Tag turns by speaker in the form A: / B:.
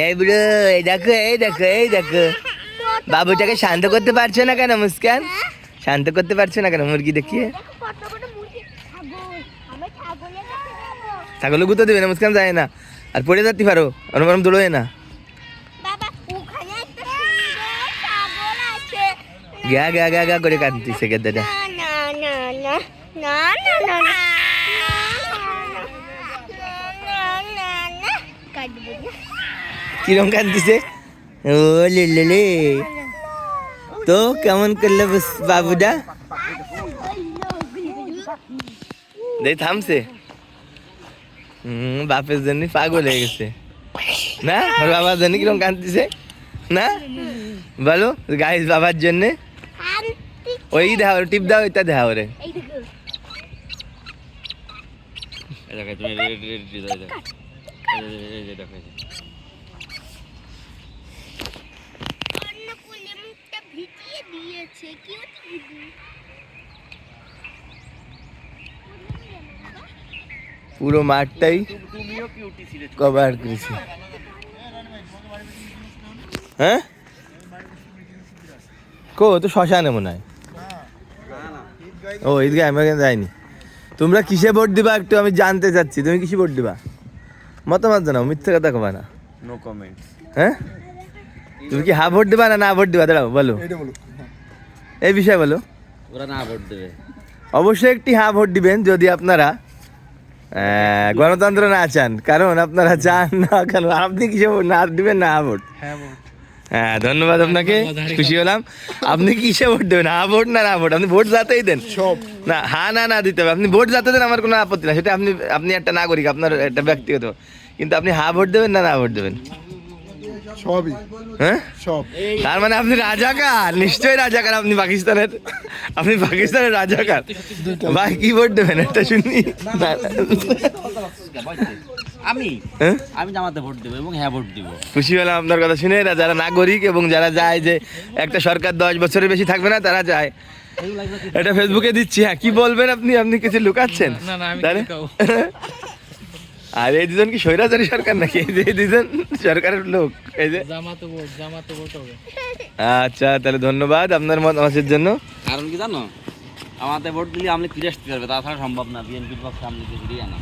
A: এই বুড়ো, এই দেখো এই দেখো এই দেখো, বাবুটাকে শান্ত করতে পারছো না কেন মুস্কান? শান্ত করতে পারছো না কেন মুরগি দেখিয়ে? ছাগল গুঁতো দেবে না মুস্কান, যায় না আর পড়ে যেতে পারো, ওরম ওরম দৌড়োয় না। গা গা গা গা করে কাঁদতেছে গেদাটা। কিরম কাঁদতেছে? ও লে লে লে। তো কেমন করলো বাবুটা? দেখ থামছে। বাপের জন্য পাগল হয়ে গেছে না? ওর বাবার জন্য কিরম কাঁদতেছে না? বলো গাইস, বাবার জন্য ওই দেখা, টিপ দাও, ওইটা দেখা ওরে। পুরো মাঠটাই কভার করেছে। হ্যাঁ কো তো শ্মশানে মনে হয়। ও ঈদগাহ আমি যাইনি। তোমরা কিসে ভোট দিবা একটু আমি জানতে চাচ্ছি। তুমি কিসে ভোট দিবা? মতামত জানাও, মিথ্যে কথা কবা না।
B: No comments.
A: হ্যাঁ তুমি কি হা ভোট দিবা না না ভোট দিবা? দাঁড়াও বলো, এই বিষয়ে বলো।
B: ওরা না ভোট দেবে।
A: অবশ্যই একটি হা ভোট দিবেন যদি আপনারা গণতন্ত্র না চান। কারণ আপনারা চান না কেন, আপনি কিসে ভোট না দিবেন? না ভোট। হ্যাঁ ধন্যবাদ আপনাকে, খুশি হলাম। আপনি কিসে ভোট দেবেন? হা ভোট না না ভোট? আপনি ভোট যাতেই দেন না, হা না না দিতে হবে। আপনি ভোট যাতে দেন, আমার কোনো আপত্তি না। সেটা আপনি একটা নাগরিক, আপনার একটা ব্যক্তিগত। কিন্তু আপনি হা ভোট দেবেন না না ভোট দেবেন?
C: সবই।
A: হ্যাঁ
C: সব।
A: তার মানে আপনি রাজাকার, নিশ্চয়ই রাজাকার। আপনি পাকিস্তানের রাজাকার। ভাই কি ভোট দেবেন এটা শুনি।
B: আমি জামাতে ভোট দেবো এবং হ্যাঁ ভোট দিব।
A: খুশি হলাম আপনার কথা শুনে। যারা নাগরিক এবং যারা যায় যে একটা সরকার 10 বছরের বেশি থাকবে না, তারা যায়। এটা ফেসবুকে দিচ্ছি। হ্যাঁ কি বলবেন আপনি? আপনি কিছু লুকাচ্ছেন? আর এই দুজন কি স্বৈরাচারী সরকার নাকি? এই দুজন সরকারের লোক। এই যে জামাতে ভোট হবে। আচ্ছা তাহলে ধন্যবাদ আপনার মতামতের জন্য।
B: কারণ কি জানো, আমাদের ভোট দিলে আপনি ফিরে আসতে পারবে, তাছাড়া সম্ভব না। বিএনপির পক্ষে আপনি ফিরিয়ে আনা।